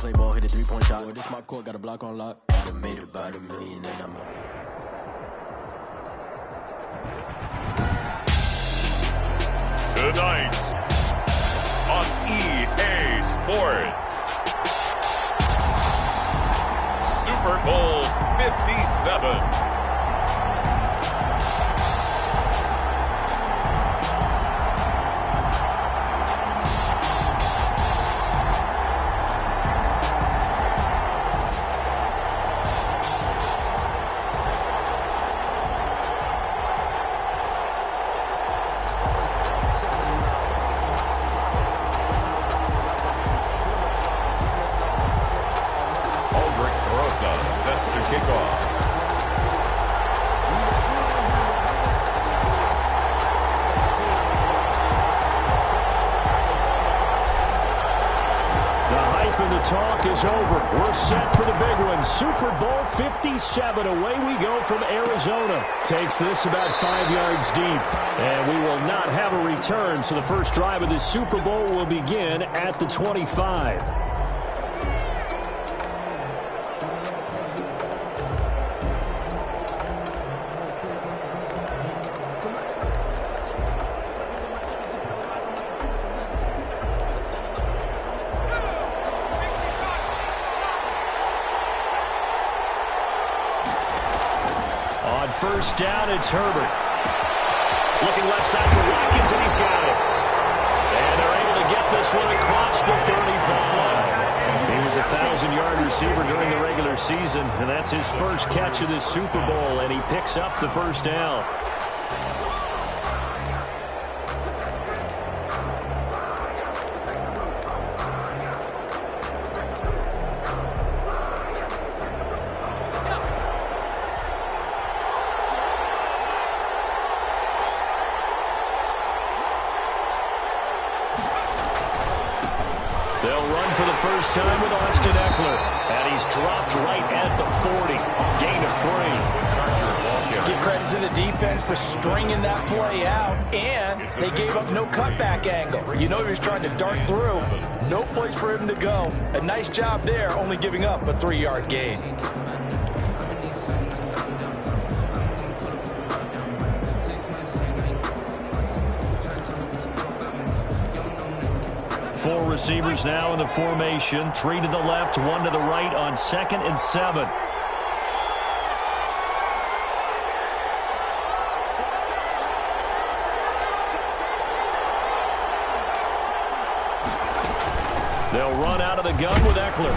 play ball, hit a three-point shot. Boy, this my court, got a block on lock. I done made about $1 million and I'm Tonight on EA Sports, Super Bowl 57. Set to kick off. The hype and the talk is over. We're set for the big one. Super Bowl 57. Away we go from Arizona. Takes this about 5 yards deep. And we will not have a return, so the first drive of the Super Bowl will begin at the 25. First down, it's Herbert. Looking left side for Watkins, and he's got it. And they're able to get this one across the 35. He was a 1,000-yard receiver during the regular season, and that's his first catch of this Super Bowl, and he picks up the first down. First time with Austin Eckler, and he's dropped right at the 40. Gain of 3. Give credit to the defense for stringing that play out, and they gave up no cutback angle. You know he was trying to dart through. No place for him to go. A nice job there, only giving up a 3-yard gain. Four receivers now in the formation. 3 to the left, 1 to the right on 2nd and 7. They'll run out of the gun with Eckler.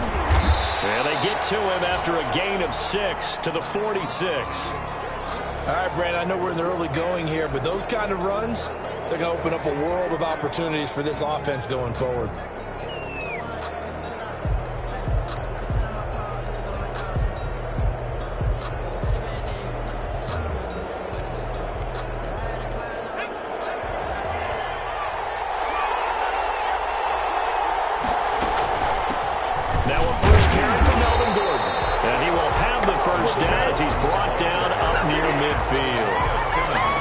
And they get to him after a gain of 6 to the 46. All right, Brandon, I know we're in the early going here, but those kind of runs, they're going to open up a world of opportunities for this offense going forward. Now a first carry for Melvin Gordon. And he will have the first down as he's brought down up near midfield.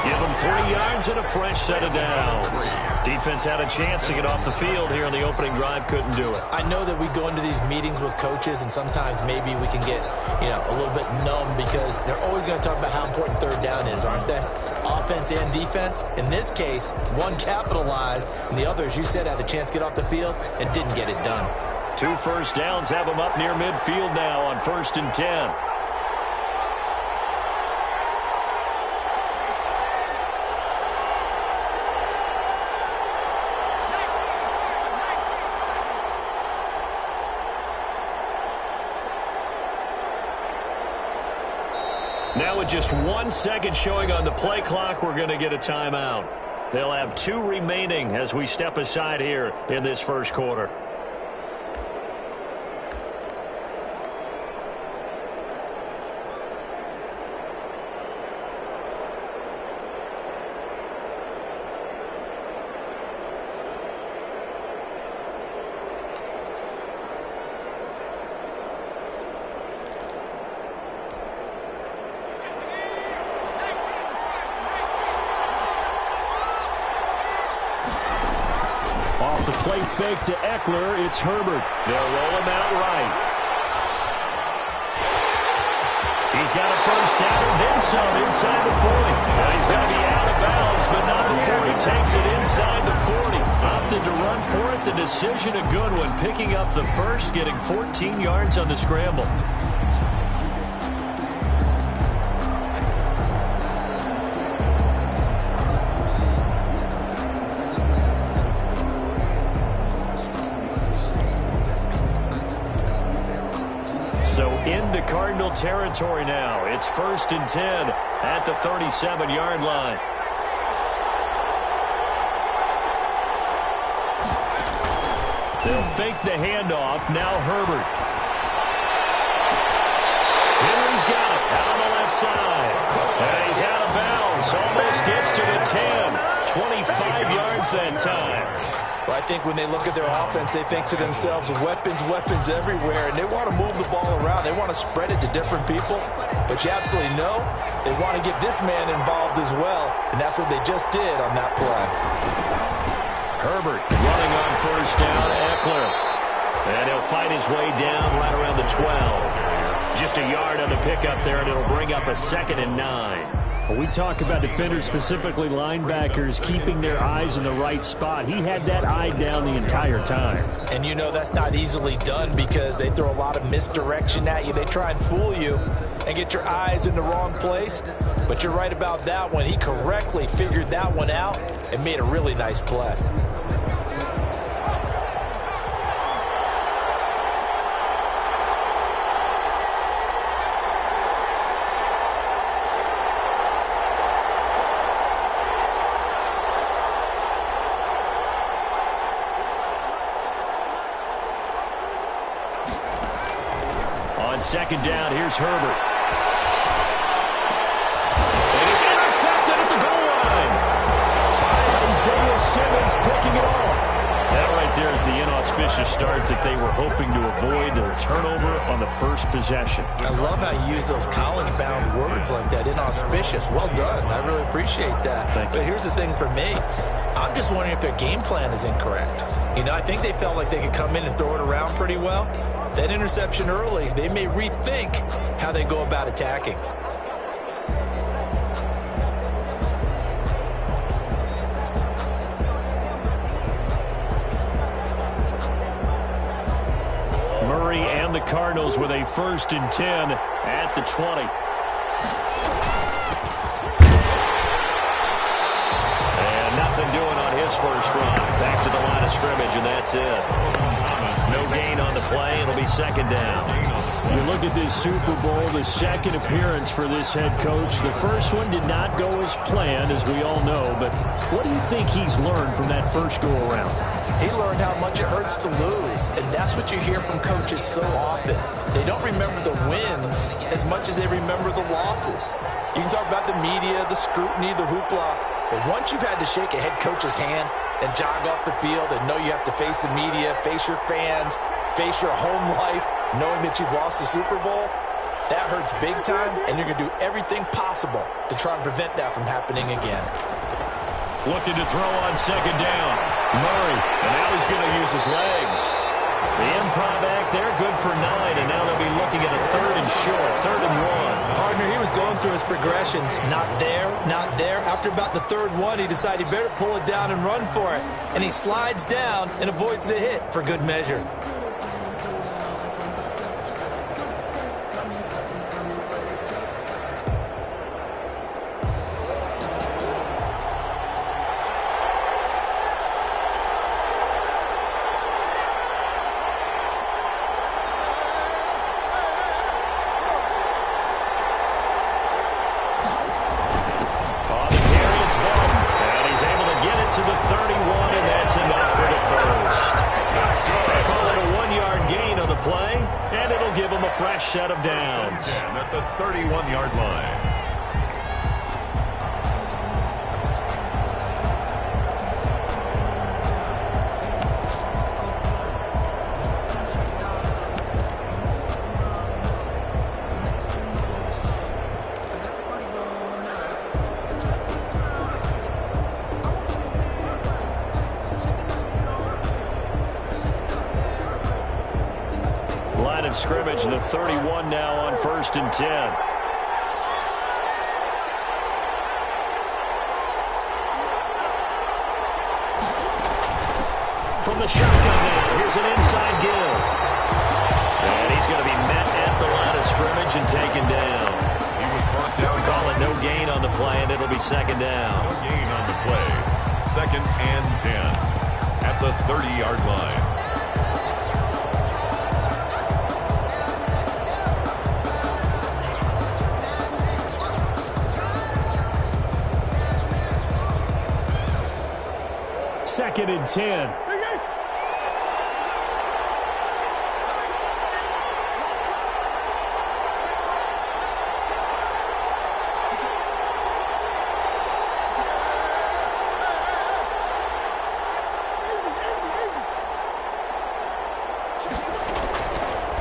Give him 3 yards and a fresh set of downs. Defense had a chance to get off the field here on the opening drive, couldn't do it. I know that we go into these meetings with coaches, and sometimes maybe we can get, a little bit numb because they're always going to talk about how important third down is, aren't they? Offense and defense. In this case, one capitalized, and the other, as you said, had a chance to get off the field and didn't get it done. 2 first downs have him up near midfield now on 1st and 10. Now with just 1 second showing on the play clock, we're going to get a timeout. They'll have 2 remaining as we step aside here in this first quarter. play fake to Eckler. It's Herbert. They'll roll him out right. He's got a first down and then some inside the 40. Well, he's going to be out of bounds, but not before he takes it inside the 40. Opted to run for it. The decision a good one. Picking up the first, getting 14 yards on the scramble. So into Cardinal territory now. It's 1st and 10 at the 37-yard line. They'll fake the handoff. Now Herbert. Henry's got it out on the left side. And he's out of bounds. Almost gets to the 10. 25 yards that time. Well, I think when they look at their offense, they think to themselves, weapons, weapons everywhere, and they want to move the ball around. They want to spread it to different people, but you absolutely know they want to get this man involved as well, and that's what they just did on that play. Herbert running on first down, Eckler. And he'll fight his way down right around the 12. Just a yard on the pickup there, and it'll bring up a 2nd and 9. When we talk about defenders, specifically linebackers, keeping their eyes in the right spot, he had that eye down the entire time. And you know that's not easily done because they throw a lot of misdirection at you. They try and fool you and get your eyes in the wrong place. But you're right about that one. He correctly figured that one out and made a really nice play. On 2nd down, here's Herbert. And it's intercepted at the goal line. Isaiah Simmons picking it off. That right there is the inauspicious start that they were hoping to avoid, a turnover on the first possession. I love how you use those college-bound words like that, inauspicious. Well done. I really appreciate that. But here's the thing for me. I'm just wondering if their game plan is incorrect. You know, I think they felt like they could come in and throw it around pretty well. That interception early, they may rethink how they go about attacking. Murray and the Cardinals with a 1st and 10 at the 20. And nothing doing on his first run. Back to the line of scrimmage, and that's it. No gain on the play. It'll be 2nd down. You look at this Super Bowl, the 2nd appearance for this head coach. The first one did not go as planned, as we all know. But what do you think he's learned from that first go-around? He learned how much it hurts to lose, and that's what you hear from coaches so often. They don't remember the wins as much as they remember the losses. You can talk about the media, the scrutiny, the hoopla, but once you've had to shake a head coach's hand and jog off the field and know you have to face the media, face your fans, face your home life, knowing that you've lost the Super Bowl, that hurts big time, and you're going to do everything possible to try and prevent that from happening again. Looking to throw on 2nd down. Murray, and now he's going to use his legs. The improv act there, good for 9, and now they'll be looking at a 3rd and short, 3rd and 1. Partner, he was going through his progressions. Not there, not there. After about the 3rd one, he decided he better pull it down and run for it. And he slides down and avoids the hit for good measure. To the 31, and that's enough for the first. Call it a 1-yard gain on the play, and it'll give them a fresh set of downs. At the 31-yard line. Line of scrimmage, the 31 now on 1st and 10. From the shotgun now, here's an inside give. And he's going to be met at the line of scrimmage and taken down. He was brought down. Call it no gain on the play, and it'll be 2nd down. No gain on the play. 2nd and 10 at the 30-yard line. Second and 10.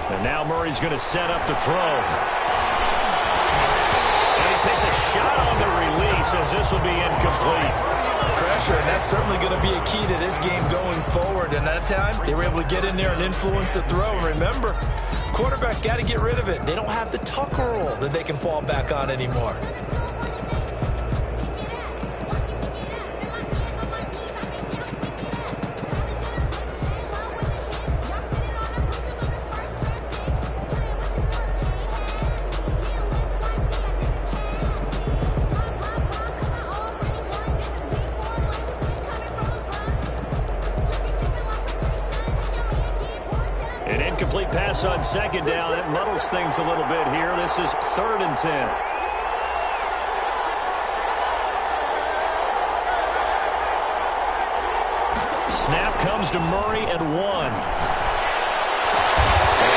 And now Murray's going to set up to throw. And he takes a shot on the release as this will be incomplete. Pressure, and that's certainly going to be a key to this game going forward. And that time, they were able to get in there and influence the throw. And remember, quarterbacks got to get rid of it. They don't have the tuck roll that they can fall back on anymore. An incomplete pass on 2nd down. That muddles things a little bit here. This is 3rd and 10. Snap comes to Murray at 1. And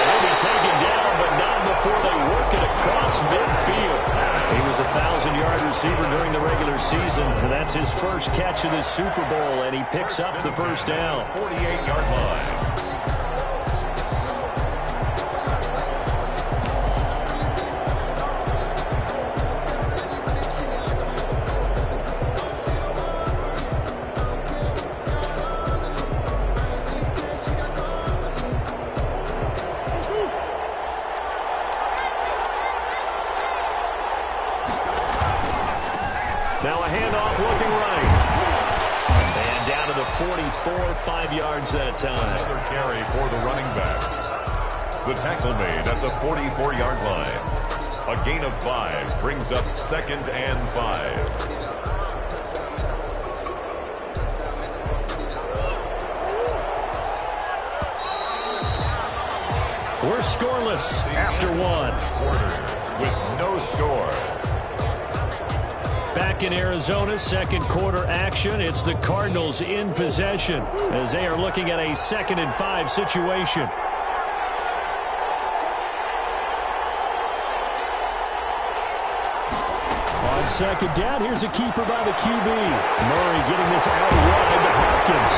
he'll be taken down, but not before they work it across midfield. He was a 1,000-yard receiver during the regular season, and that's his first catch of the Super Bowl, and he picks up the 1st down. 48-yard line. Now a handoff looking right. And down to the 44, 5 yards that time. Another carry for the running back. The tackle made at the 44-yard line. A gain of 5 brings up 2nd and 5. We're scoreless after 1. Quarter with no score. Back in Arizona, 2nd quarter action. It's the Cardinals in possession as they are looking at a 2nd and 5 situation. On 2nd down, here's a keeper by the QB. Murray getting this out wide to Hopkins.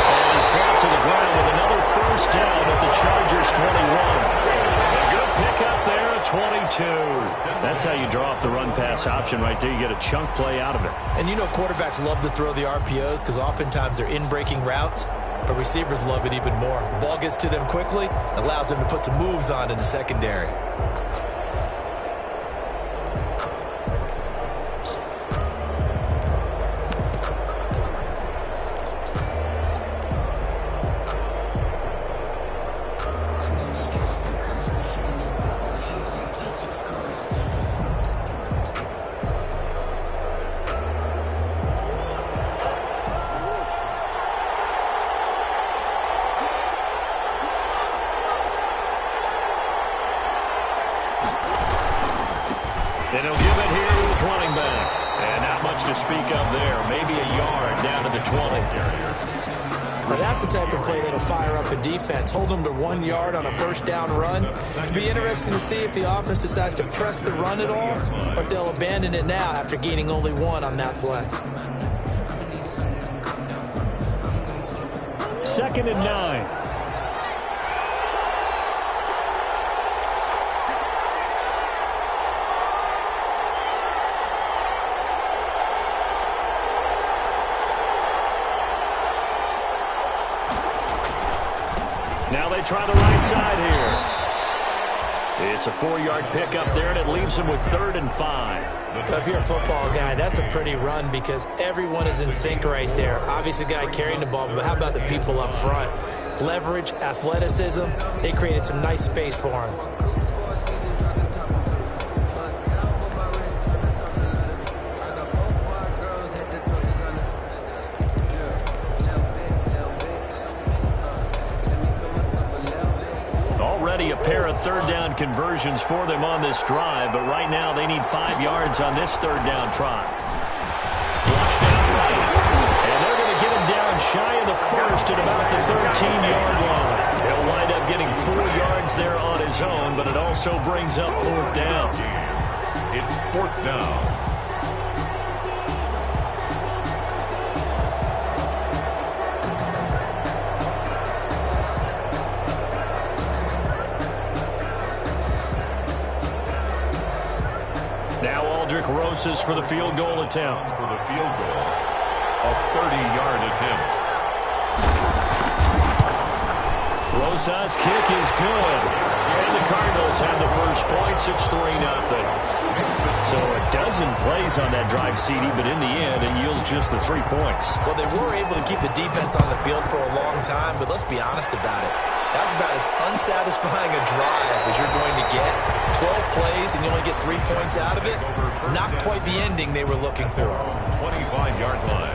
And he's brought to the ground with another 1st down at the Chargers 21. A good pick up there at 22. That's how you draw up the run-pass option right there. You get a chunk play out of it. And you know quarterbacks love to throw the RPOs because oftentimes they're in-breaking routes, but receivers love it even more. The ball gets to them quickly, allows them to put some moves on in the secondary. And he'll give it here to his running back. And not much to speak of there. Maybe a yard down to the 20. Now that's the type of play that'll fire up a defense. Hold them to 1 yard on a 1st down run. It'll be interesting to see if the offense decides to press the run at all or if they'll abandon it now after gaining only 1 on that play. 2nd and 9. Now they try the right side here. It's a 4-yard pickup there, and it leaves them with 3rd and 5. So if you're a football guy, that's a pretty run because everyone is in sync right there. Obviously, the guy carrying the ball, but how about the people up front? Leverage, athleticism, they created some nice space for him. Already a pair of 3rd down conversions for them on this drive, but right now they need 5 yards on this 3rd down try. Flushed out right, and they're going to get him down shy of the first at about the 13-yard line. He'll wind up getting 4 yards there on his own, but it also brings up 4th down. It's 4th down. Now Aldrich Rosas for the field goal attempt. For the field goal, a 30-yard attempt. Rosas' kick is good. And the Cardinals have the first points. It's 3-0. So a dozen plays on that drive, CD, but in the end, it yields just the 3 points. Well, they were able to keep the defense on the field for a long time, but let's be honest about it. That's about as unsatisfying a drive as you're going to get. 12 plays and you only get 3 points out of it. Not quite the ending they were looking for. 25-yard line.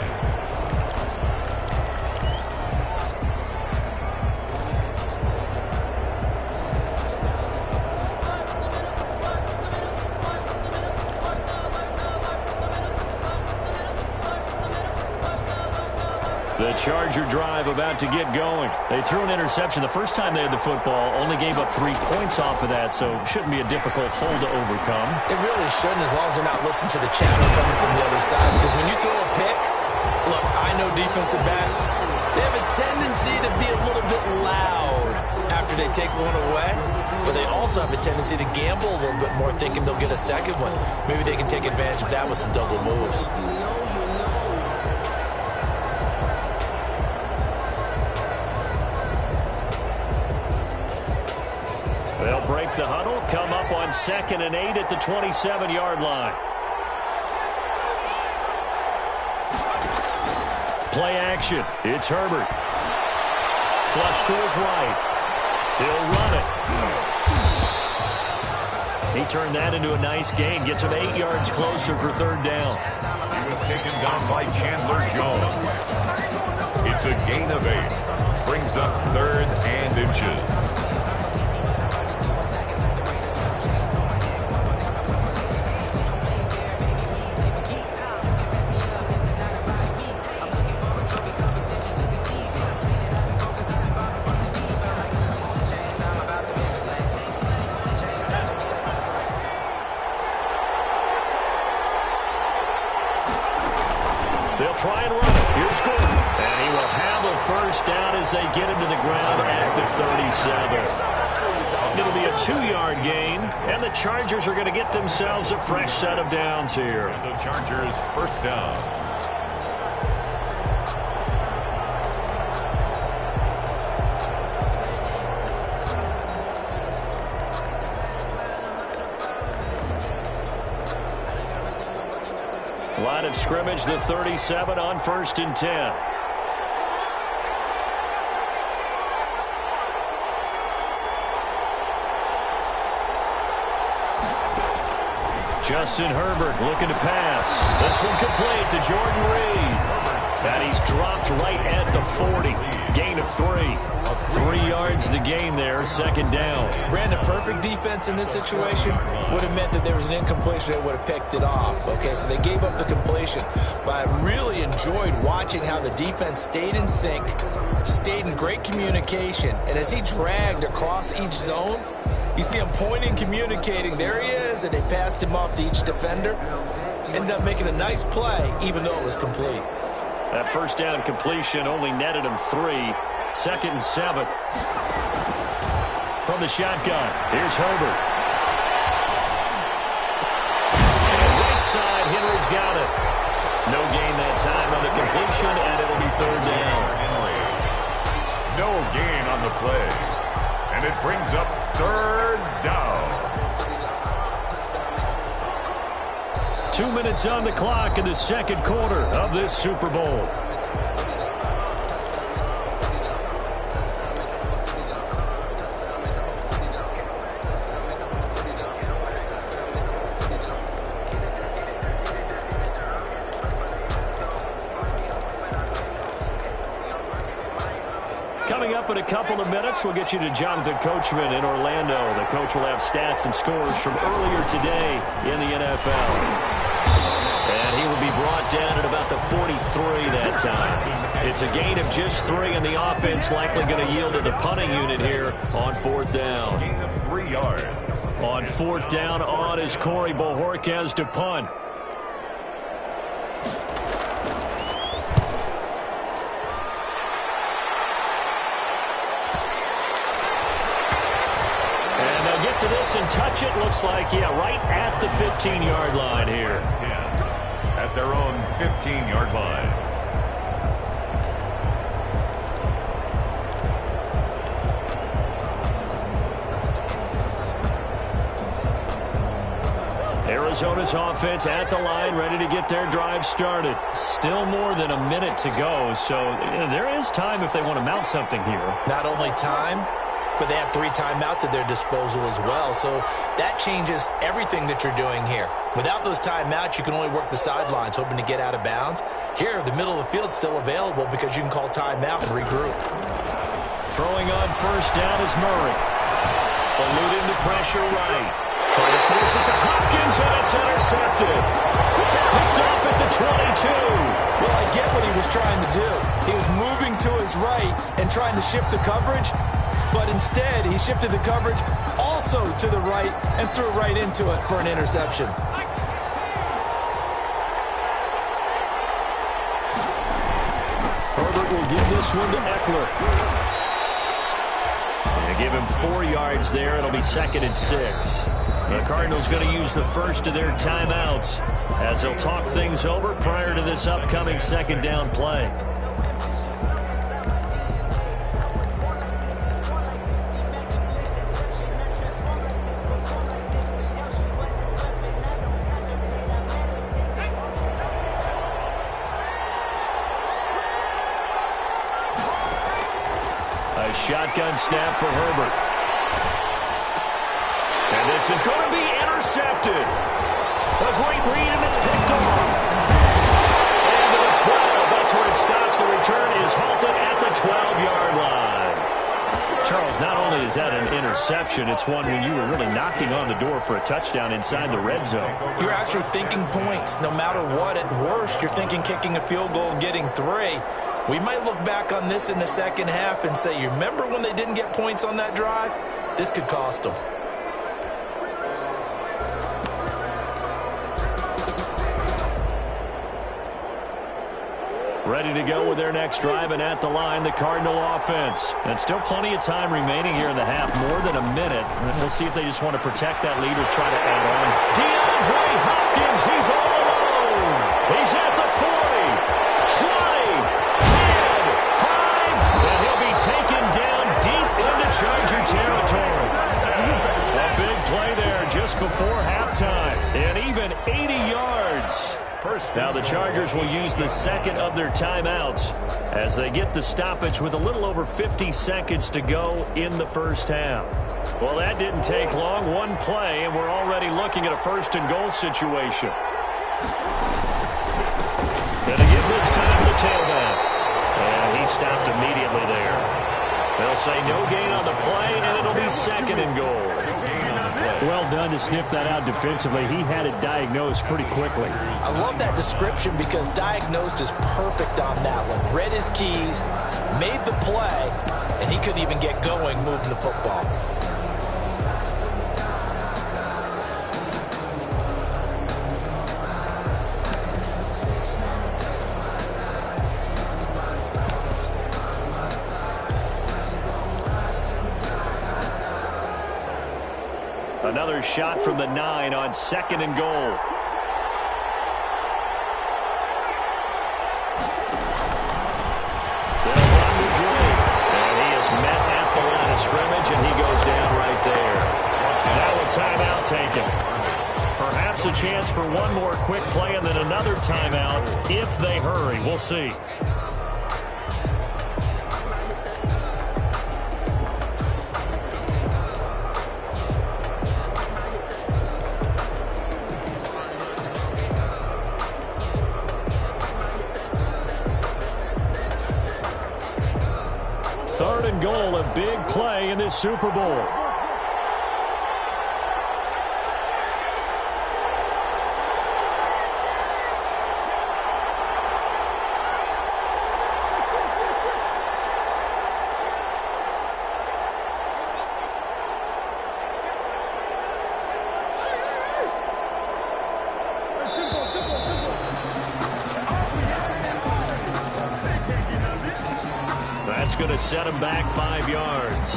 The Charger drive about to get going. They threw an interception the first time they had the football, only gave up 3 points off of that, so shouldn't be a difficult hole to overcome. It really shouldn't, as long as they're not listening to the chatter coming from the other side, because when you throw a pick, look, I know defensive backs, they have a tendency to be a little bit loud after they take one away, but they also have a tendency to gamble a little bit more, thinking they'll get a second one. Maybe they can take advantage of that with some double moves. They'll break the huddle, come up on 2nd and 8 at the 27-yard line. Play action. It's Herbert. Flush to his right. He'll run it. He turned that into a nice gain. Gets him 8 yards closer for 3rd down. He was taken down by Chandler Jones. It's a gain of 8. Brings up 3rd and inches. They'll try and run it. Here's Gordon. And he will have a first down as they get him to the ground at the 37. It'll be a 2-yard gain, and the Chargers are going to get themselves a fresh set of downs here. And the Chargers first down. Line of scrimmage, the 37 on 1st and 10. Justin Herbert looking to pass. This one complete to Jordan Reed. And he's dropped right at the 40. Gain of 3. 3 yards the gain there, 2nd down. Brandon, perfect defense in this situation would have meant that there was an incompletion that would have picked it off. Okay, so they gave up the completion. But I really enjoyed watching how the defense stayed in sync, stayed in great communication, and as he dragged across each zone, you see him pointing, communicating. There he is, and they passed him off to each defender. Ended up making a nice play, even though it was complete. That first down completion only netted him 3. 2nd and 7. From the shotgun, here's Herbert. And right side, Henry's got it. No gain that time on the completion, and it'll be 3rd down. No gain on the play. And it brings up 3rd down. 2 minutes on the clock in the second quarter of this Super Bowl. Coming up in a couple of minutes, we'll get you to Jonathan Coachman in Orlando. The coach will have stats and scores from earlier today in the NFL. And he will be brought down at about the 43 that time. It's a gain of just 3, and the offense likely going to yield to the punting unit here on 4th down. Gain of 3 yards. On 4th down on is Corey Bojorquez to punt. To this and touch it. Looks like, right at the 15-yard line here. 10 at their own 15-yard line. Arizona's offense at the line, ready to get their drive started. Still more than a minute to go, so there is time if they want to mount something here. Not only time, but they have 3 timeouts at their disposal as well. So that changes everything that you're doing here. Without those timeouts, you can only work the sidelines, hoping to get out of bounds. Here, the middle of the field's still available because you can call timeout and regroup. Throwing on 1st down is Murray. Eluding the pressure right. Trying to force it to Hopkins, and it's intercepted. Picked off at the 22. Well, I get what he was trying to do. He was moving to his right and trying to shift the coverage. But instead, he shifted the coverage also to the right and threw right into it for an interception. Herbert will give this one to Eckler. They give him 4 yards there. It'll be 2nd and 6. The Cardinals going to use the first of their timeouts as they'll talk things over prior to this upcoming 2nd down play. A shotgun snap for Herbert. And this is going to be intercepted. A great read, and it's picked off. And to the 12. That's where it stops. The return is halted at the 12-yard line. Charles, not only is that an interception, it's one when you were really knocking on the door for a touchdown inside the red zone. You're actually thinking points. No matter what, at worst, you're thinking kicking a field goal and getting 3. We might look back on this in the second half and say, you remember when they didn't get points on that drive? This could cost them. Ready to go with their next drive, and at the line, the Cardinal offense. And still plenty of time remaining here in the half, more than a minute. We'll see if they just want to protect that lead or try to add on. DeAndre Hopkins, he's all alone. He's at the 40, 20, 10, 5, and he'll be taken down deep into Charger territory. A big play there just before halftime, and even 80 yards. Now the Chargers will use the 2nd of their timeouts as they get the stoppage with a little over 50 seconds to go in the first half. Well, that didn't take long. One play, and we're already looking at a 1st and goal situation. Gonna give this time to the tailback. And he stopped immediately there. They'll say no gain on the play, and it'll be 2nd and goal. Well done to sniff that out defensively. He had it diagnosed pretty quickly. I love that description because diagnosed is perfect on that one. Read his keys, made the play, and he couldn't even get going moving the football. Another shot from the 9 on 2nd and goal. And he is met at the line of scrimmage, and he goes down right there. Now a timeout taken. Perhaps perhaps a chance for one more quick play and then another timeout if they hurry. We'll see. Third and goal, a big play in this Super Bowl. That's going to set him back 5 yards.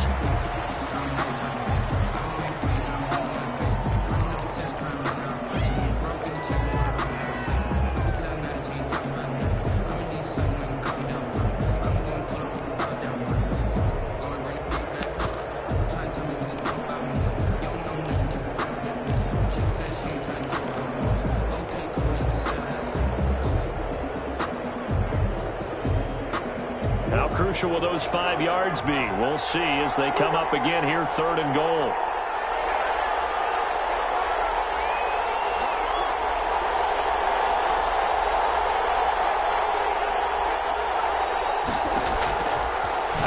How crucial will those 5 yards be? We'll see as they come up again here, third and goal.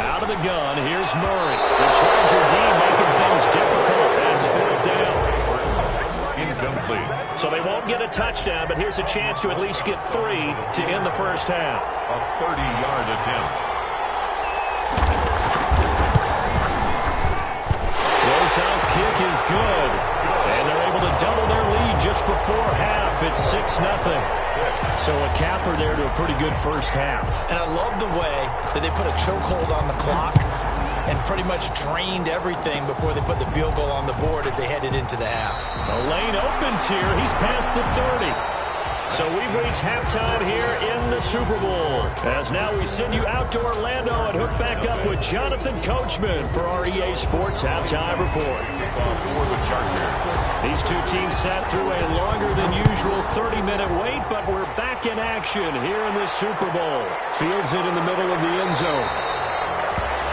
Out of the gun, here's Murray. The Charger D making things difficult. That's fourth down. Incomplete. So they won't get a touchdown, but here's a chance to at least get 3 to end the first half. A 30-yard attempt. Rosehouse kick is good. And they're able to double their lead just before half. It's 6-0. So a capper there to a pretty good first half. And I love the way that they put a chokehold on the clock and pretty much drained everything before they put the field goal on the board as they headed into the half. The lane opens here. He's past the 30. So we've reached halftime here in the Super Bowl. As now we send you out to Orlando and hook back up with Jonathan Coachman for our EA Sports Halftime Report. For the Chargers. These two teams sat through a longer than usual 30-minute wait, but we're back in action here in the Super Bowl. Fields it in the middle of the end zone.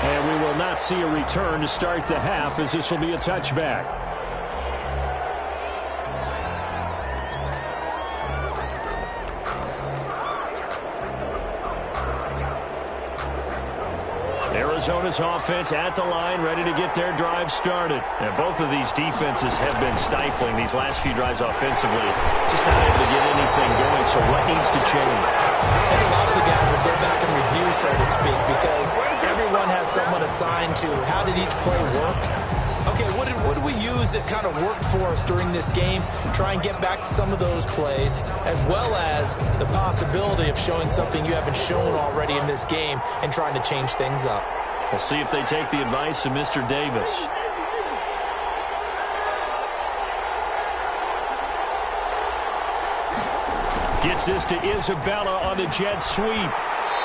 And we will not see a return to start the half as this will be a touchback. Arizona's offense at the line, ready to get their drive started. And both of these defenses have been stifling these last few drives offensively. Just not able to get anything going, so what needs to change? I think a lot of the guys will go back and review, so to speak, because everyone has someone assigned to how did each play work. Okay, what did we use that kind of worked for us during this game? Try and get back to some of those plays, as well as the possibility of showing something you haven't shown already in this game and trying to change things up. We'll see if they take the advice of Mr. Davis. Gets this to Isabella on the jet sweep.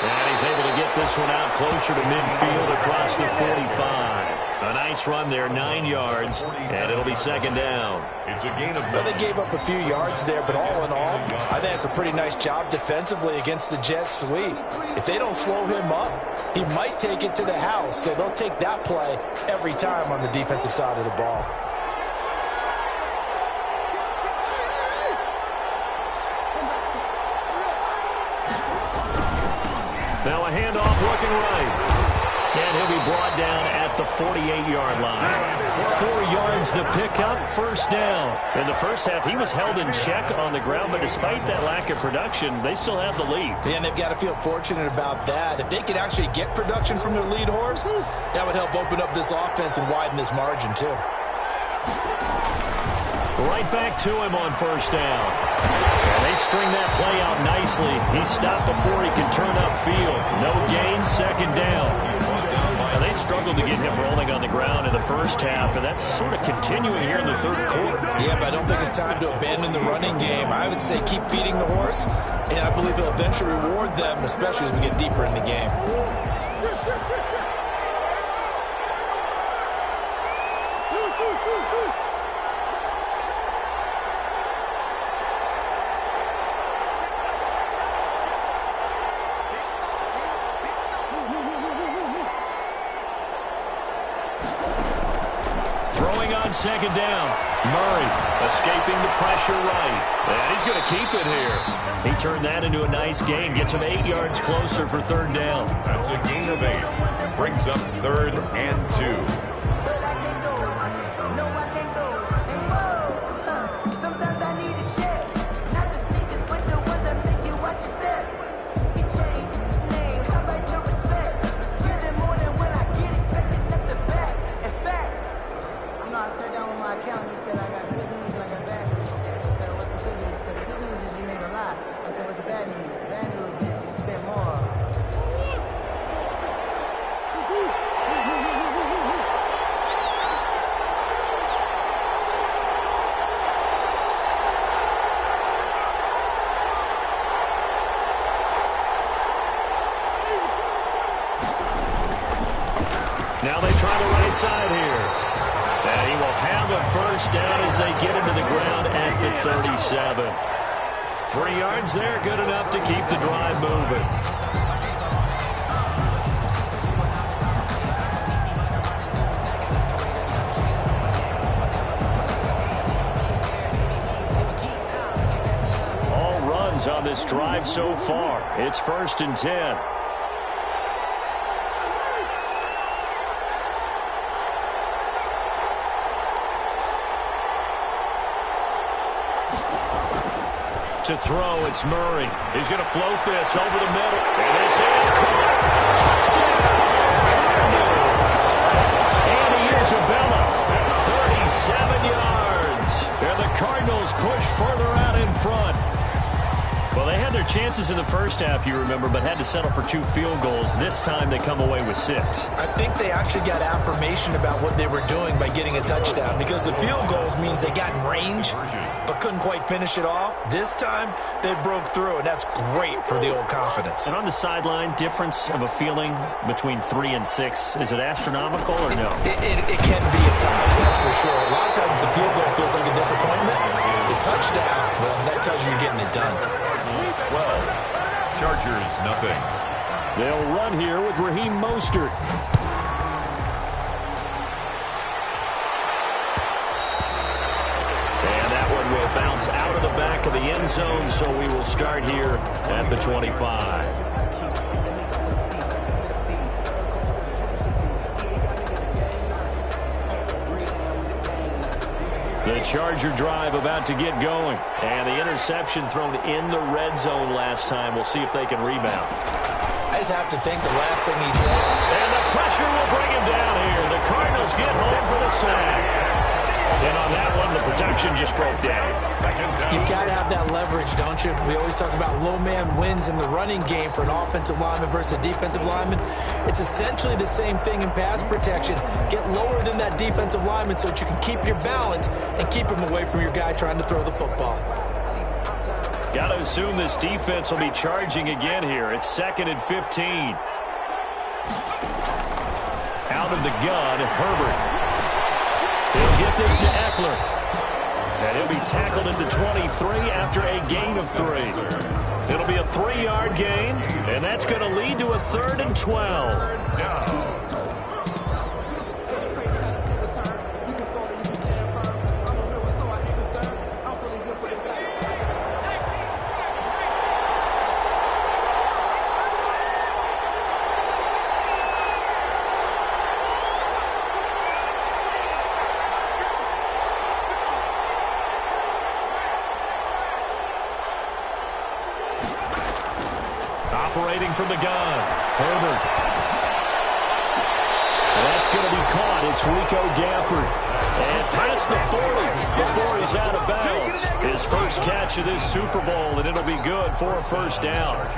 And he's able to get this one out closer to midfield across the 45. A nice run there, 9 yards, and it'll be second down. It's a gain of 9. Well, they gave up a few yards there, but all in all, I think it's a pretty nice job defensively against the jet sweep. If they don't slow him up, he might take it to the house, so they'll take that play every time on the defensive side of the ball. Now a handoff looking right. And he'll be brought down at the 48-yard line. 4 yards the pickup, first down. In the first half, he was held in check on the ground, but despite that lack of production, they still have the lead. Yeah, and they've got to feel fortunate about that. If they could actually get production from their lead horse, that would help open up this offense and widen this margin, too. Right back to him on first down. And they string that play out nicely. He stopped before he could turn upfield. No gain, second down. And they struggled to get him rolling on the ground in the first half, and that's sort of continuing here in the third quarter. Yeah, but I don't think it's time to abandon the running game. I would say keep feeding the horse, and I believe he'll eventually reward them, especially as we get deeper in the game. Throwing on second down. Murray escaping the pressure right. And he's going to keep it here. He turned that into a nice gain. Gets him 8 yards closer for third down. That's a gain of 8. Brings up 3rd and 2. Now they try the right side here. And he will have a first down as they get him to the ground at the 37. 3 yards there, good enough to keep the drive moving. All runs on this drive so far. It's 1st and 10. To throw, it's Murray. He's going to float this over the middle. And this is caught. Touchdown, Cardinals. And Isabella, 37 yards. And the Cardinals push further out in front. Well, they had their chances in the first half, you remember, but had to settle for 2 field goals. This time they come away with 6. I think they actually got affirmation about what they were doing by getting a touchdown, because the field goals means they got in range but couldn't quite finish it off. This time they broke through, and that's great for the old confidence. And on the sideline, difference of a feeling between 3 and 6, is it astronomical or no? It can be at times, that's for sure. A lot of times the field goal feels like a disappointment. The touchdown, well, that tells you you're getting it done. 12. Chargers, nothing. They'll run here with Raheem Mostert. And that one will bounce out of the back of the end zone, so we will start here at the 25. The Charger drive about to get going. And the interception thrown in the red zone last time. We'll see if they can rebound. I just have to think the last thing he said. And the pressure will bring him down here. The Cardinals get home for the sack. And on that one, the protection just broke down. You've got to have that leverage, don't you? We always talk about low man wins in the running game for an offensive lineman versus a defensive lineman. It's essentially the same thing in pass protection. Get lower than that defensive lineman so that you can keep your balance and keep him away from your guy trying to throw the football. Got to assume this defense will be charging again here. It's 2nd and 15. Out of the gun, Herbert. He'll get this to Eckler. And he'll be tackled at the 23 after a gain of 3. It'll be a 3-yard gain, and that's going to lead to a 3rd and 12. Operating from the gun, Herbert. That's going to be caught. It's Rico Gafford. And past the 40 before he's out of bounds. His first catch of this Super Bowl, and it'll be good for a first down.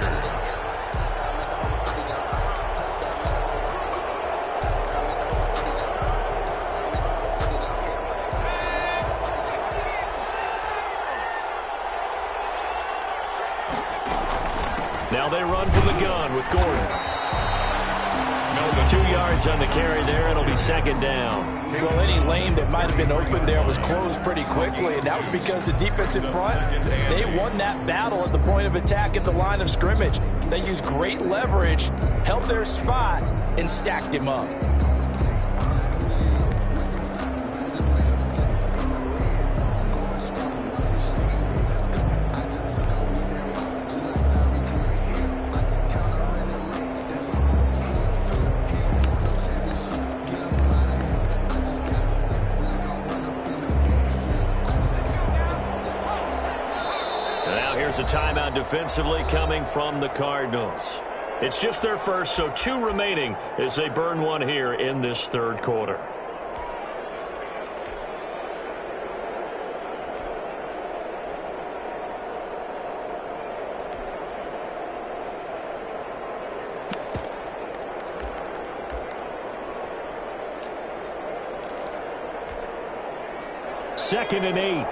Now they run from the gun with Gordon. 2 yards on the carry there. It'll be 2nd down. Well, any lane that might have been open there was closed pretty quickly, and that was because the defensive front, they won that battle at the point of attack at the line of scrimmage. They used great leverage, held their spot, and stacked him up. there's a timeout defensively coming from the Cardinals. It's just their first, so 2 remaining as they burn one here in this third quarter. Second and 8.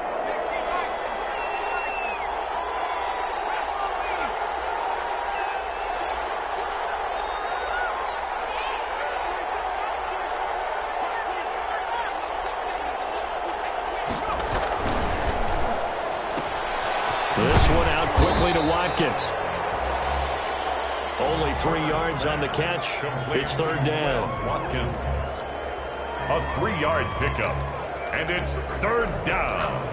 This one out quickly to Watkins. Only 3 yards on the catch. It's third down. Watkins. A 3-yard pickup. And it's third down.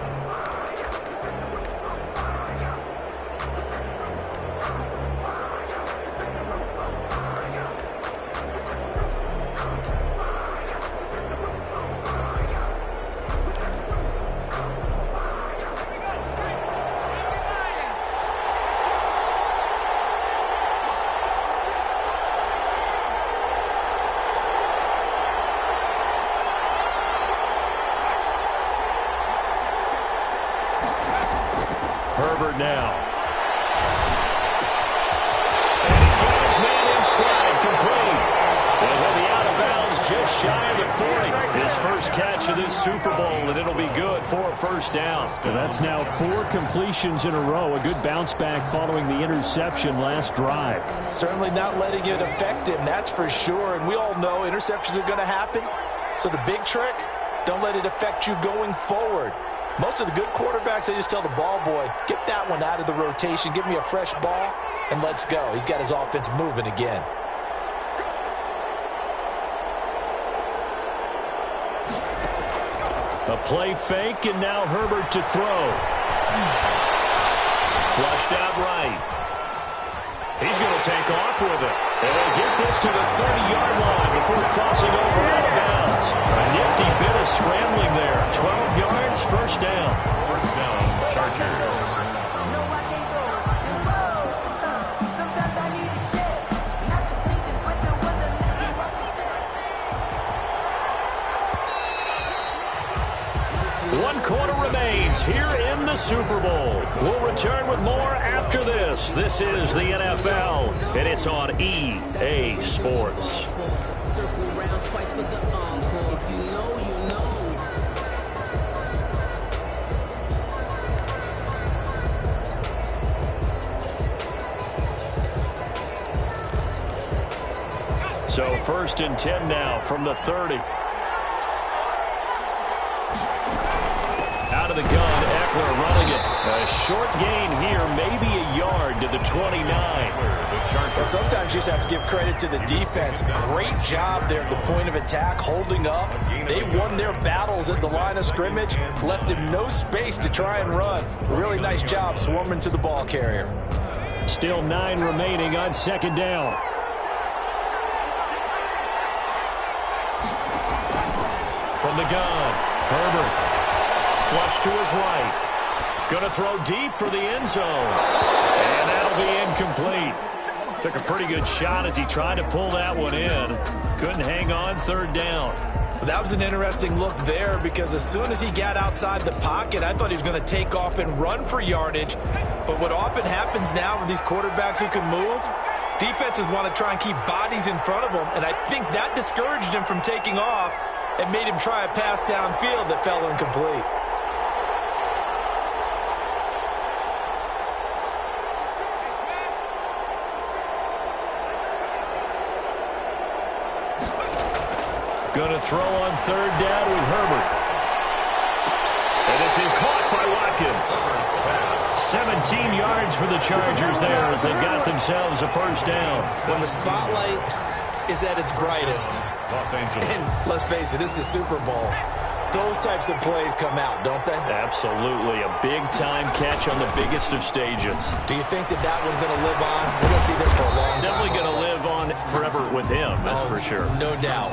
Herbert now. And he's got his man in stride, complete. And he'll be out of bounds just shy of the 40. His first catch of this Super Bowl, and it'll be good for a first down. Well, that's now 4 completions in a row. A good bounce back following the interception last drive. Certainly not letting it affect him, that's for sure. And we all know interceptions are going to happen. So the big trick, don't let it affect you going forward. Most of the good quarterbacks, they just tell the ball boy, get that one out of the rotation, give me a fresh ball, and let's go. He's got his offense moving again. A play fake, and now Herbert to throw. Flushed out right. He's going to take off with it. And they'll get this to the 30-yard line before crossing over out of bounds. A nifty bit of scrambling there. 12 yards, first down. First down, Chargers. One quarter remains here in the Super Bowl. We'll return with more after this. This is the NFL, and it's on EA Sports. Circle round twice for the encore. If you know, you know. So first and 10 now from the 30. Out of the gun, Eckler running it. A short gain here, maybe a yard to the 29. Well, sometimes you just have to give credit to the defense. Great job there at the point of attack, holding up. They won their battles at the line of scrimmage, left him no space to try and run. Really nice job swarming to the ball carrier. Still 9 remaining on second down. From the gun, Herbert. Flush to his right. Going to throw deep for the end zone. And that'll be incomplete. Took a pretty good shot as he tried to pull that one in. Couldn't hang on, third down. That was an interesting look there because as soon as he got outside the pocket, I thought he was going to take off and run for yardage. But what often happens now with these quarterbacks who can move, defenses want to try and keep bodies in front of them. And I think that discouraged him from taking off and made him try a pass downfield that fell incomplete. Going to throw on third down with Herbert. And this is caught by Watkins. 17 yards for the Chargers there as they got themselves a first down. When the spotlight is at its brightest, Los Angeles. and let's face it, this is the Super Bowl, those types of plays come out, don't they? Absolutely. A big-time catch on the biggest of stages. Do you think that that one's going to live on? We're going to see this for a long time. Definitely going to live on on forever with him, that's for sure. No doubt.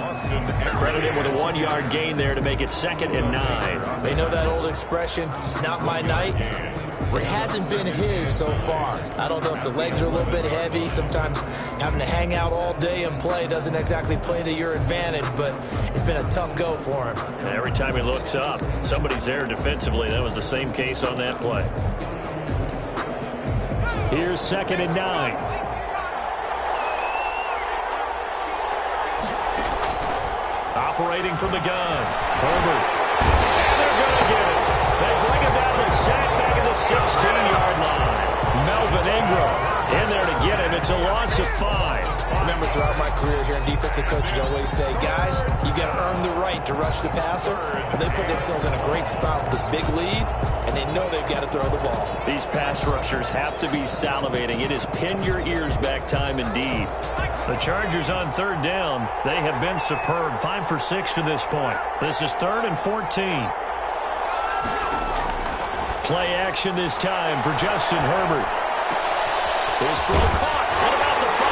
Credit him with a 1-yard gain there to make it 2nd and 9. They know that old expression, it's not my night. It hasn't been his so far. I don't know if the legs are a little bit heavy. Sometimes having to hang out all day and play doesn't exactly play to your advantage, but it's been a tough go for him. And every time he looks up, somebody's there defensively. That was the same case on that play. Here's 2nd and 9. Operating from the gun. Herbert. And they're going to get it. They bring him down to the sack back at the 16-yard line. Melvin Ingram in there to get him. It's a loss of 5. Remember, throughout my career here in defensive coaching, I always say, guys, you got to earn the right to rush the passer. They put themselves in a great spot with this big lead, and they know they've got to throw the ball. These pass rushers have to be salivating. It is pin your ears back time indeed. The Chargers on 3rd down. They have been superb. 5 for 6 to this point. This is 3rd and 14. Play action this time for Justin Herbert. His throw caught at about the 5.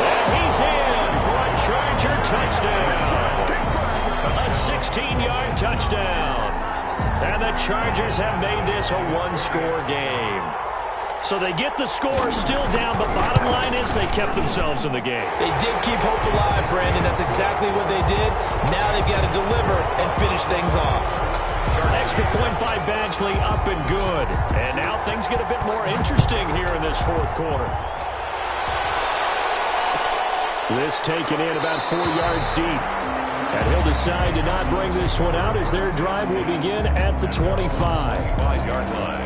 And he's in for a Charger touchdown. A 16-yard touchdown. And the Chargers have made this a 1-score game. So they get the score still down, but bottom line is they kept themselves in the game. They did keep hope alive, Brandon. That's exactly what they did. Now they've got to deliver and finish things off. Extra point by Badgley, up and good. And now things get a bit more interesting here in this 4th quarter. This taken in about 4 yards deep. And he'll decide to not bring this one out as their drive will begin at the 25. 5-yard line.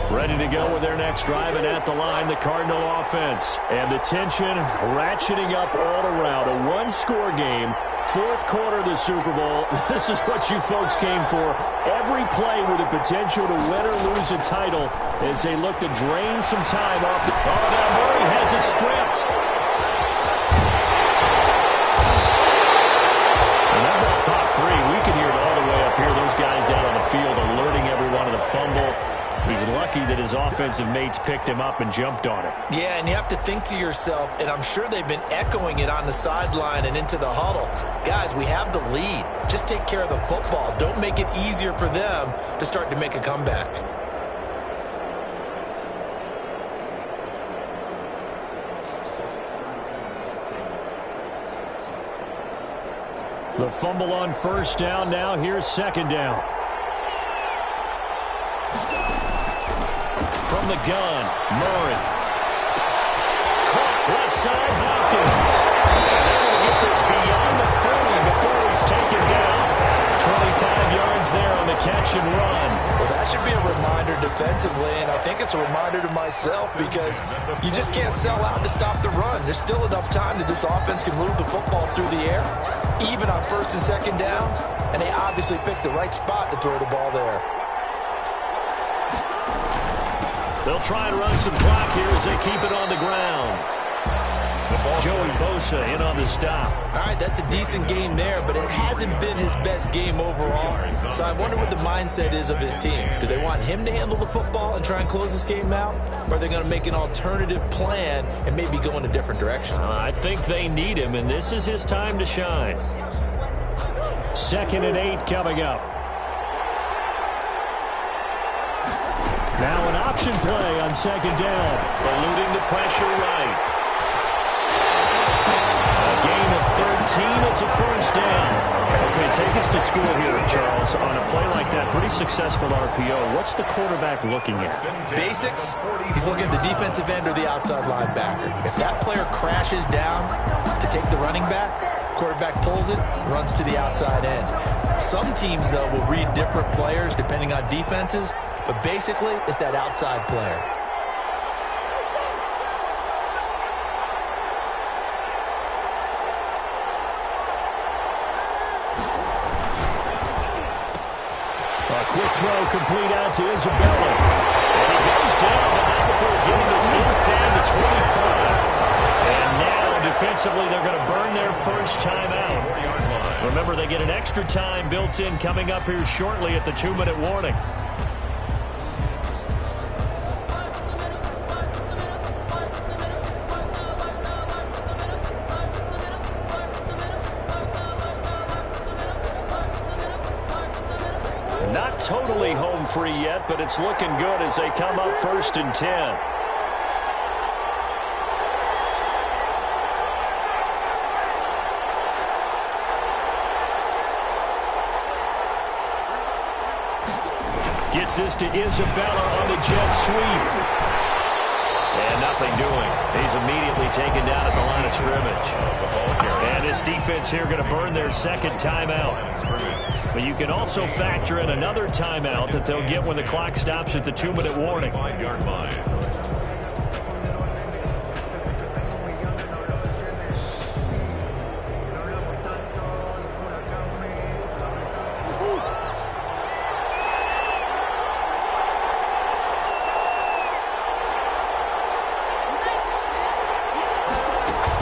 Ready to go with their next drive, and at the line, the Cardinal offense. And the tension ratcheting up all around. A 1-score game, 4th quarter of the Super Bowl. This is what you folks came for. Every play with the potential to win or lose a title as they look to drain some time off the... Oh, now Murray has it stripped. And that ball caught free. We can hear it all the way up here. Those guys down on the field alerting everyone of the fumble. He's lucky that his offensive mates picked him up and jumped on it. Yeah, and you have to think to yourself, and I'm sure they've been echoing it on the sideline and into the huddle. Guys, we have the lead. Just take care of the football. Don't make it easier for them to start to make a comeback. The fumble on 1st down. Now here's 2nd down. From the gun, Murray. Caught left side, Hopkins. And they're going to get this beyond the 40 before he's taken down. 25 yards there on the catch and run. Well, that should be a reminder defensively, and I think it's a reminder to myself because you just can't sell out to stop the run. There's still enough time that this offense can move the football through the air, even on 1st and 2nd downs, and they obviously picked the right spot to throw the ball there. They'll try and run some clock here as they keep it on the ground. Joey Bosa in on the stop. All right, that's a decent game there, but it hasn't been his best game overall. So I wonder what the mindset is of his team. Do they want him to handle the football and try and close this game out? Or are they going to make an alternative plan and maybe go in a different direction? I think they need him, and this is his time to shine. 2nd and 8 coming up. Now an option play on 2nd down. Eluding the pressure right. A gain of 13. It's a 1st down. Okay, take us to school here, Charles. On a play like that, pretty successful RPO. What's the quarterback looking at? Basics. He's looking at the defensive end or the outside linebacker. If that player crashes down to take the running back, quarterback pulls it, runs to the outside end. Some teams, though, will read different players depending on defenses. But basically, it's that outside player. A quick throw complete out to Isabella. And he goes down, but not before getting this inside the 25. And now, defensively, they're going to burn their first timeout. Remember, they get an extra time built in coming up here shortly at the 2-minute warning. Not totally home free yet, but it's looking good as they come up 1st and 10. Gets this to Isabella on the jet sweep. And nothing doing. He's immediately taken down at the line of scrimmage. And this defense here going to burn their second timeout. But you can also factor in another timeout that they'll get when the clock stops at the 2-minute warning. 5-yard line.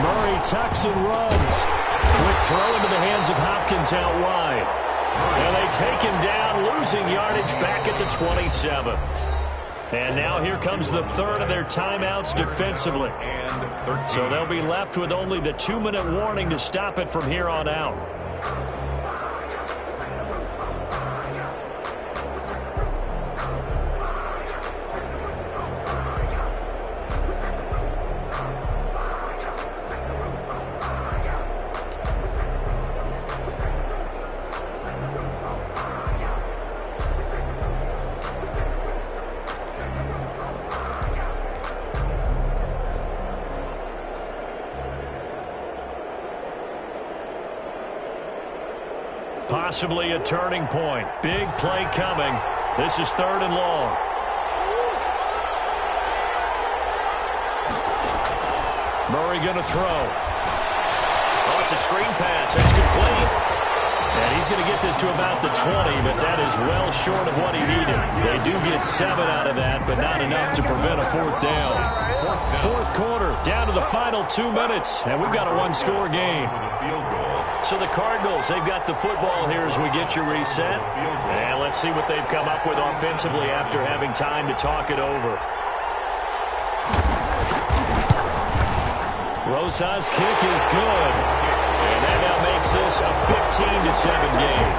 Murray tucks and runs. Quick throw into the hands of Hopkins out wide. And they take him down, losing yardage back at the 27. And now here comes the third of their timeouts defensively. So they'll be left with only the 2-minute warning to stop it from here on out. Possibly a turning point. Big play coming. This is 3rd and long. Murray going to throw. Oh, it's a screen pass. That's complete. And he's going to get this to about the 20, but that is well short of what he needed. They do get 7 out of that, but not enough to prevent a 4th down. 4th quarter, down to the final 2 minutes, and we've got a 1-score game. So the Cardinals, they've got the football here as we get you reset. And let's see what they've come up with offensively after having time to talk it over. Rosa's kick is good. And that now makes this a 15-7 game.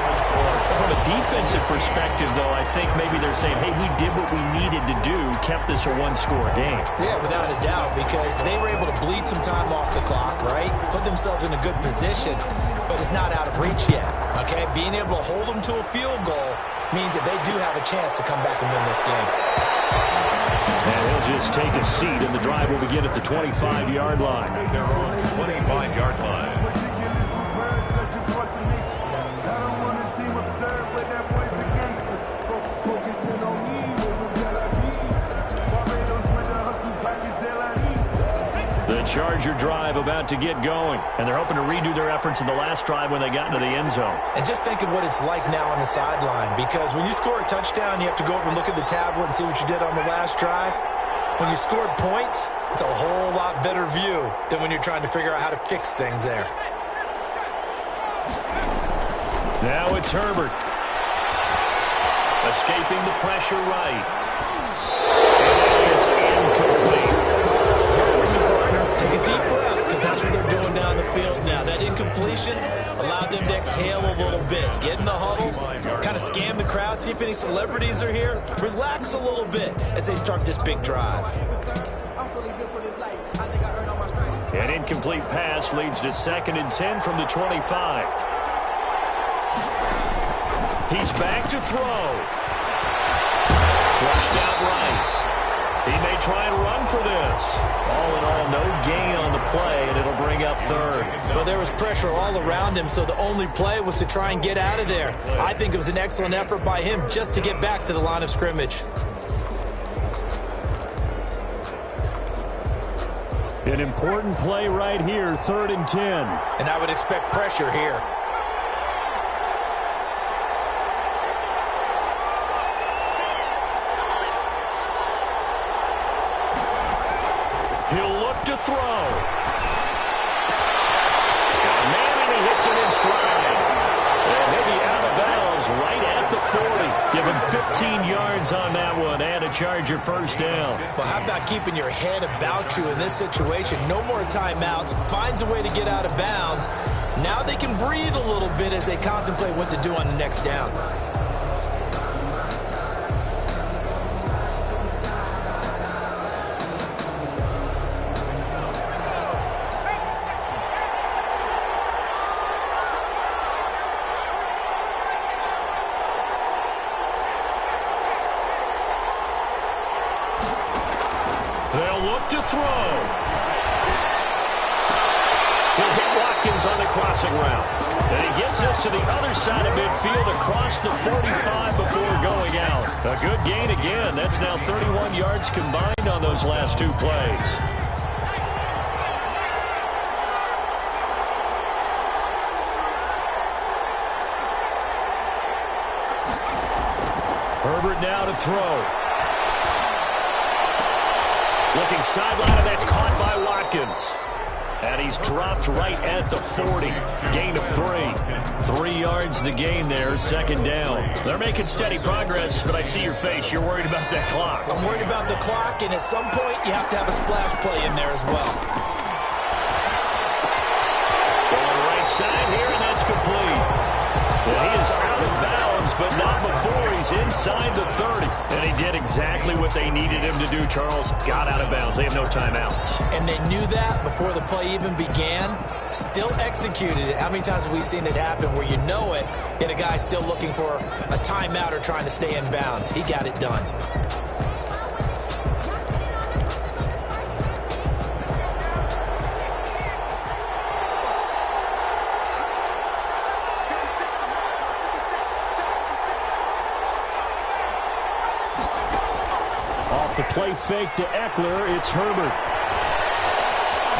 From a defensive perspective, though, I think maybe they're saying, hey, we did what we needed to do, kept this a 1-score game. Yeah, without a doubt, because they were able to bleed some time off the clock, right? Put themselves in a good position, but it's not out of reach yet, okay? Being able to hold them to a field goal means that they do have a chance to come back and win this game. And he'll just take a seat, and the drive will begin at the 25-yard line. They're on the 25-yard line. The Charger drive about to get going, and they're hoping to redo their efforts in the last drive when they got into the end zone. And just think of what it's like now on the sideline, because when you score a touchdown, you have to go over and look at the tablet and see what you did on the last drive. When you scored points, it's a whole lot better view than when you're trying to figure out how to fix things there. Now it's Herbert. Escaping the pressure right. It is incomplete. Take a deep breath, because that's what they're doing down the field now. That incompletion allowed them to exhale a little bit. Get in the huddle, kind of scan the crowd, see if any celebrities are here. Relax a little bit as they start this big drive. An incomplete pass leads to 2nd and 10 from the 25. He's back to throw. Flushed out right. He may try and run for this. All in all, no gain on the play, and it'll bring up 3rd. Well, there was pressure all around him, so the only play was to try and get out of there. I think it was an excellent effort by him just to get back to the line of scrimmage. An important play right here, 3rd and 10. And I would expect pressure here. 15 yards on that one and a Charger first down. Well, how about keeping your head about you in this situation? No more timeouts. Finds a way to get out of bounds. Now they can breathe a little bit as they contemplate what to do on the next down. They'll look to throw. He'll hit Watkins on the crossing route. And he gets us to the other side of midfield across the 45 before going out. A good gain again. That's now 31 yards combined on those last two plays. Herbert now to throw. Looking sideline, and that's caught by Watkins. And he's dropped right at the 40. Gain of 3. 3 yards the gain there, second down. They're making steady progress, but I see your face. You're worried about that clock. I'm worried about the clock, and at some point, you have to have a splash play in there as well. Going right side here, and that's complete. And he is out of bounds, but not before he's inside the 30. And he did exactly what they needed him to do, Charles. Got out of bounds. They have no timeouts. And they knew that before the play even began. Still executed it. How many times have we seen it happen where you know it, and a guy's still looking for a timeout or trying to stay in bounds? He got it done. The play fake to Eckler. It's Herbert.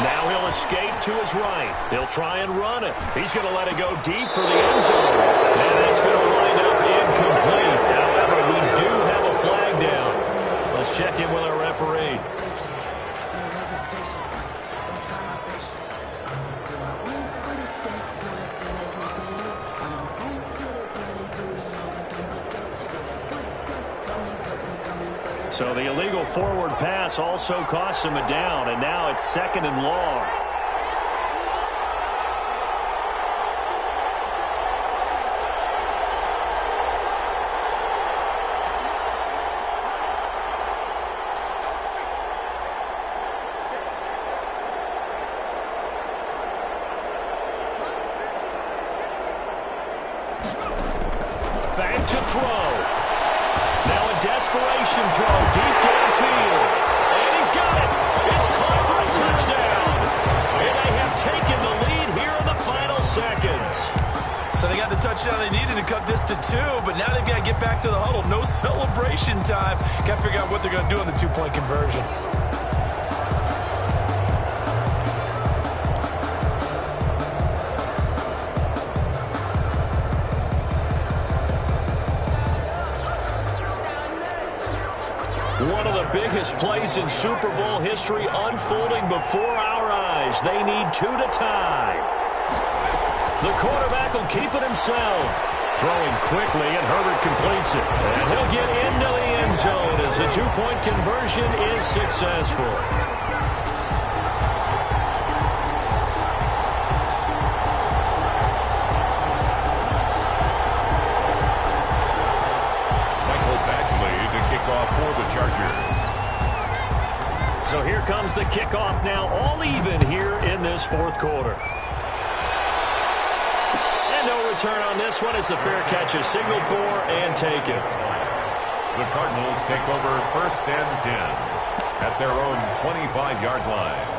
Now he'll escape to his right. He'll try and run it. He's going to let it go deep for the end zone. And that's going to wind up incomplete. However, we do have a flag down. Let's check in with our referee. So the illegal forward pass also costs him a down, and now it's second and long. Back to throw. Now a desperation throw deep downfield. And he's got it. It's caught for a touchdown. And they have taken the lead here in the final seconds. So they got the touchdown they needed to cut this to 2, but now they've got to get back to the huddle. No celebration time. Got to figure out what they're going to do on the 2-point conversion. One of the biggest plays in Super Bowl history unfolding before our eyes. They need 2 to tie. The quarterback will keep it himself. Throwing quickly, and Herbert completes it. And he'll get into the end zone as the 2-point conversion is successful. So here comes the kickoff now, all even here in this fourth quarter. And no return on this one as the fair catch is signaled for and taken. The Cardinals take over first and 10 at their own 25-yard line.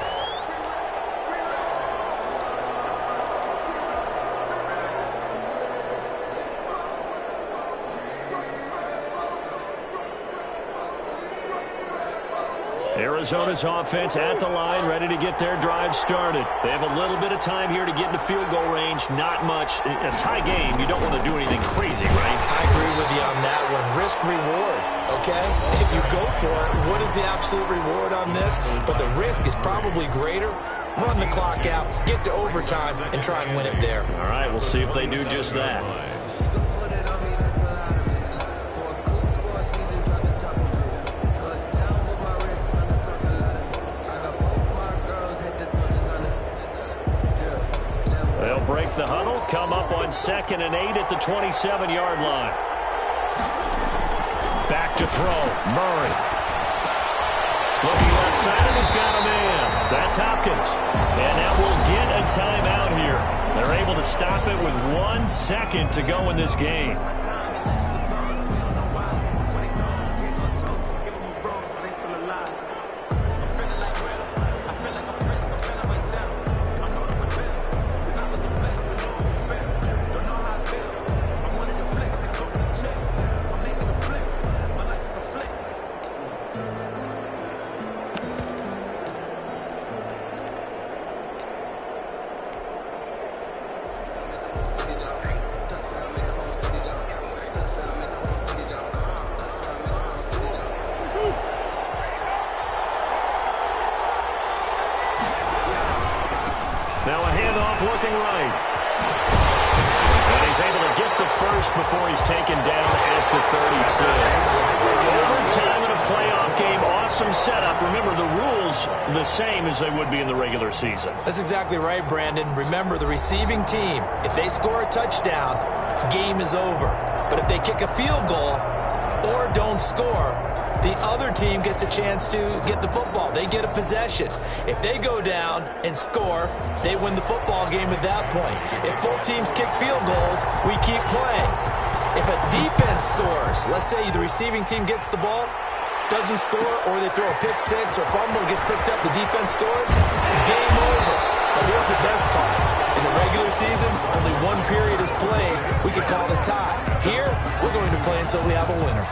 Arizona's offense at the line, ready to get their drive started. They have a little bit of time here to get into field goal range. Not much. A tie game, you don't want to do anything crazy, right? I agree with you on that one. Risk-reward, okay? If you go for it, what is the absolute reward on this? But the risk is probably greater. Run the clock out, get to overtime, and try and win it there. All right, we'll see if they do just that. the huddle, come up on 2nd and 8 at the 27-yard line. Back to throw, Murray. Looking left side, and he's got a man. That's Hopkins. And that will get a timeout here. They're able to stop it with 1 second to go in this game. Now a handoff looking right. And he's able to get the first before he's taken down at the 36. Overtime in a playoff game, awesome setup. Remember, the rules the same as they would be in the regular season. That's exactly right, Brandon. Remember, the receiving team, if they score a touchdown, game is over. But if they kick a field goal or don't score, the other team gets a chance to get the football. They get a possession. If they go down and score, they win the football game at that point. If both teams kick field goals, we keep playing. If a defense scores, let's say the receiving team gets the ball, doesn't score, or they throw a pick six or fumble, gets picked up, the defense scores, game over. But here's the best part. In the regular season, only one period is played. We could call it a tie. Here, we're going to play until we have a winner.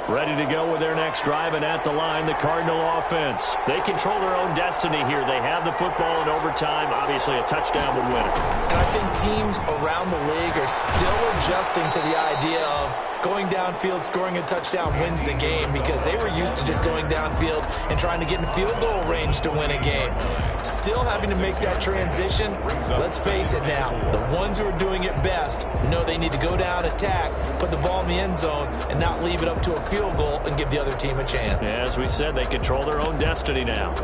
Ready to go with their next drive, and at the line, the Cardinal offense. They control their own destiny here. They have the football in overtime. Obviously, a touchdown would win it. And I think teams around the league are still adjusting to the idea of going downfield, scoring a touchdown wins the game, because they were used to just going downfield and trying to get in field goal range to win a game. Still having to make that transition. Let's face it now, the ones who are doing it best know they need to go down, attack, put the ball in the end zone, and not leave it up to a field goal and give the other team a chance. Yeah, as we said, they control their own destiny now.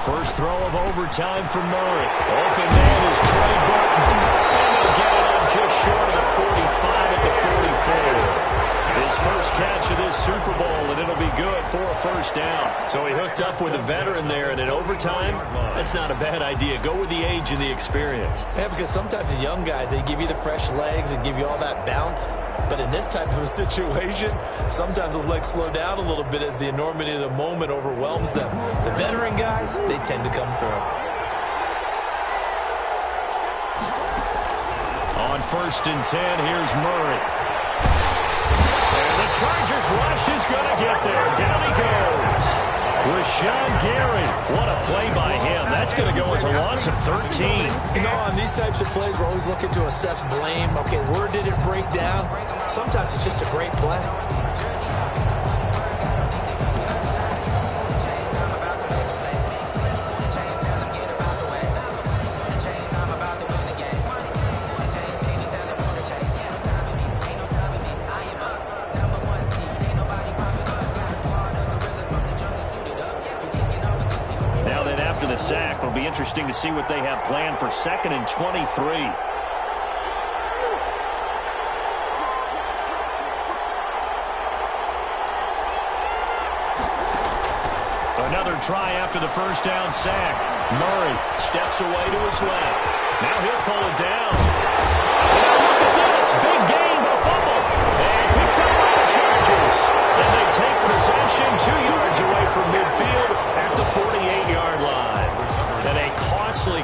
First throw of overtime for Murray. Open man is Trey Burton. And he'll get it up just short of the 45 at the 44. His first catch of this Super Bowl, and it'll be good for a first down. So he hooked up with a veteran there, and in overtime, that's not a bad idea. Go with the age and the experience. Yeah, because sometimes the young guys, they give you the fresh legs and give you all that bounce. But in this type of a situation, sometimes those legs slow down a little bit as the enormity of the moment overwhelms them. The veteran guys, they tend to come through. On 1st and 10, here's Murray. And the Chargers rush is going to get there. Down he goes. Rashawn Gary. What a play by him. That's going to go as a loss of 13. You know, on these types of plays, we're always looking to assess blame. Okay, where did it break down? Sometimes it's just a great play. After the sack, it'll be interesting to see what they have planned for 2nd and 23. Another try after the first down sack. Murray steps away to his left. Now he'll pull it down. And look at this. Big gain, but a fumble. And picked up by the Chargers. And they take possession 2 yards away from midfield at the 48-yard line. And a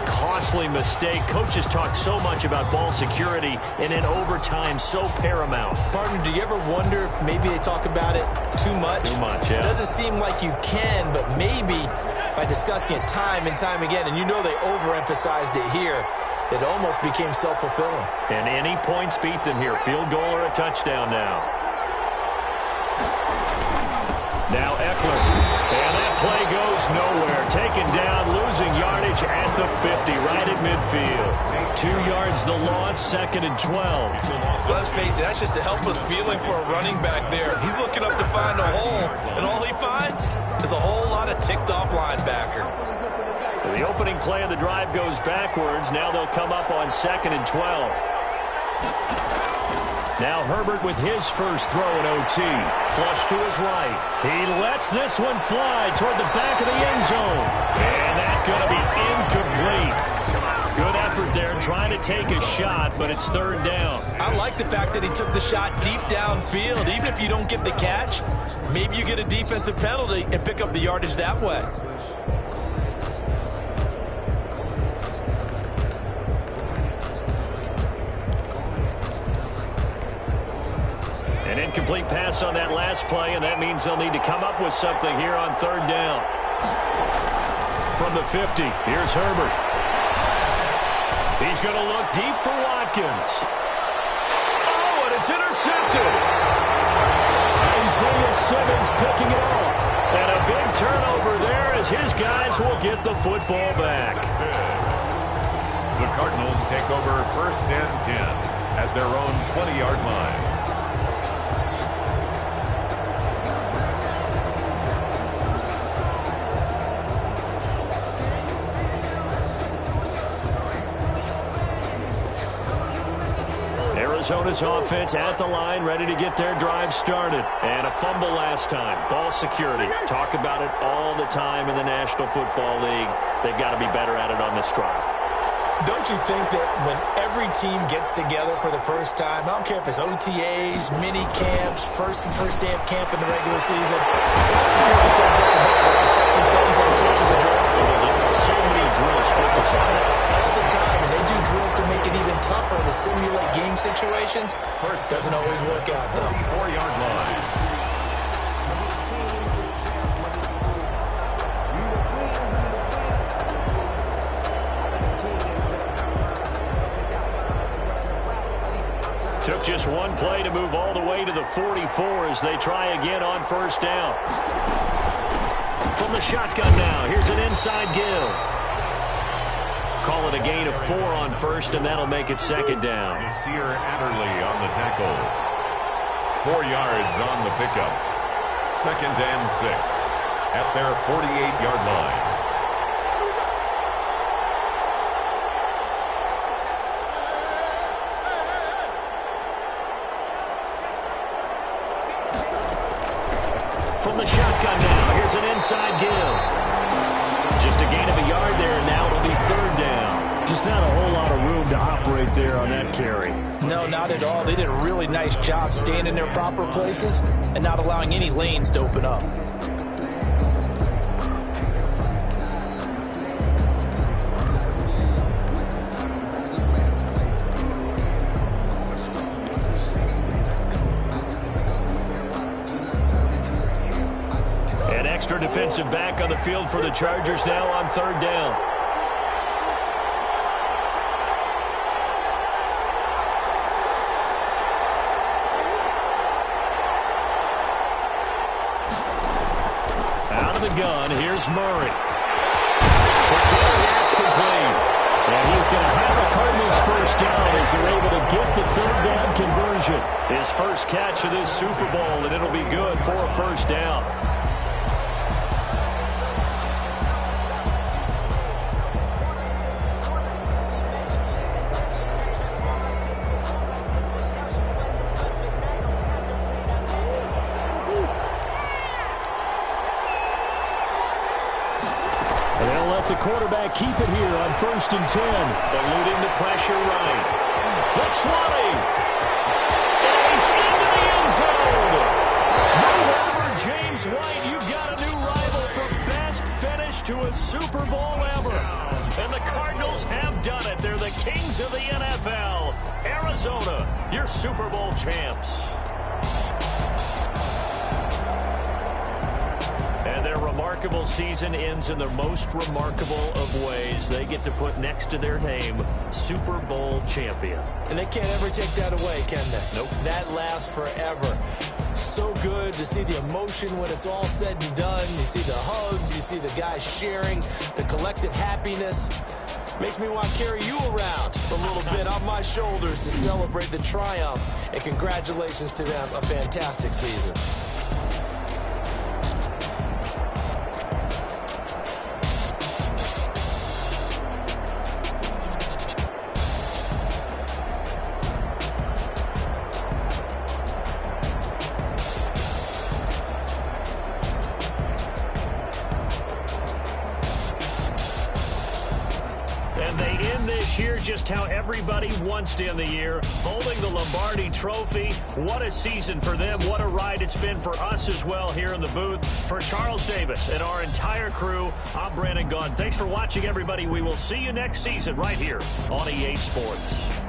costly mistake. Coaches talk so much about ball security, and in overtime, so paramount. Partner, do you ever wonder if maybe they talk about it too much? Too much, yeah. It doesn't seem like you can, but maybe by discussing it time and time again, and you know they overemphasized it here, it almost became self-fulfilling. And any points beat them here. Field goal or a touchdown now. Now Eckler. And that play goes nowhere. Taken down, losing yardage at the 50, right at midfield. 2 yards the loss, 2nd and 12. Let's face it, that's just a helpless feeling for a running back there. He's looking up to find a hole, and all he finds is a whole lot of ticked-off linebacker. So the opening play of the drive goes backwards. Now they'll come up on 2nd and 12. Now Herbert with his first throw in OT. Flush to his right. He lets this one fly toward the back of the end zone. And that's going to be incomplete. Good effort there trying to take a shot, but it's 3rd down. I like the fact that he took the shot deep downfield. Even if you don't get the catch, maybe you get a defensive penalty and pick up the yardage that way. An incomplete pass on that last play, and that means they'll need to come up with something here on 3rd down. From the 50, here's Herbert. He's going to look deep for Watkins. Oh, and it's intercepted. Isaiah Simmons picking it off. And a big turnover there as his guys will get the football back. The Cardinals take over 1st and 10 at their own 20-yard line. Arizona's offense at the line, ready to get their drive started. And a fumble last time. Ball security. Talk about it all the time in the National Football League. They've got to be better at it on this drive. Don't you think that when every team gets together for the first time, I don't care if it's OTAs, mini camps, first day of camp in the regular season, ball security comes up about the second sentence of the coach's address? So many drills focus on it. All the time, and they do drills to make it even tougher to simulate game situations. Doesn't always work out, though. 4-yard line. Took just one play to move all the way to the 44 as they try again on 1st down. From the shotgun now, here's an inside give. Call it a gain of 4 on 1st, and that'll make it 2nd down. Nasir Adderley on the tackle. 4 yards on the pickup. 2nd and 6 at their 48-yard line. From the shotgun now, here's an inside give. Just a gain of a yard there, and now it'll be 3rd down. Just not a whole lot of room to operate there on that carry. No, not at all. They did a really nice job staying in their proper places and not allowing any lanes to open up. Extra defensive back on the field for the Chargers now on 3rd down. Out of the gun, here's Murray. That's complete. And he's going to have a Cardinals 1st down as they're able to get the 3rd down conversion. His first catch of this Super Bowl, and it'll be good for a 1st down. The quarterback keep it here on 1st and 10. Eluding the pressure right. The 20. And he's into the end zone. Move over, James White. You've got a new rival for best finish first to a Super Bowl ever. And the Cardinals have done it. They're the kings of the NFL. Arizona, your Super Bowl champs. And their remarkable season ends in the most remarkable of ways. They get to put next to their name, Super Bowl champion. And they can't ever take that away, can they? Nope. That lasts forever. So good to see the emotion when it's all said and done. You see the hugs, you see the guys sharing, the collective happiness. Makes me want to carry you around a little bit on my shoulders to celebrate the triumph. And congratulations to them, a fantastic season. And they end this year just how everybody wants to end the year, holding the Lombardi Trophy. What a season for them. What a ride it's been for us as well here in the booth. For Charles Davis and our entire crew, I'm Brandon Gunn. Thanks for watching, everybody. We will see you next season right here on EA Sports.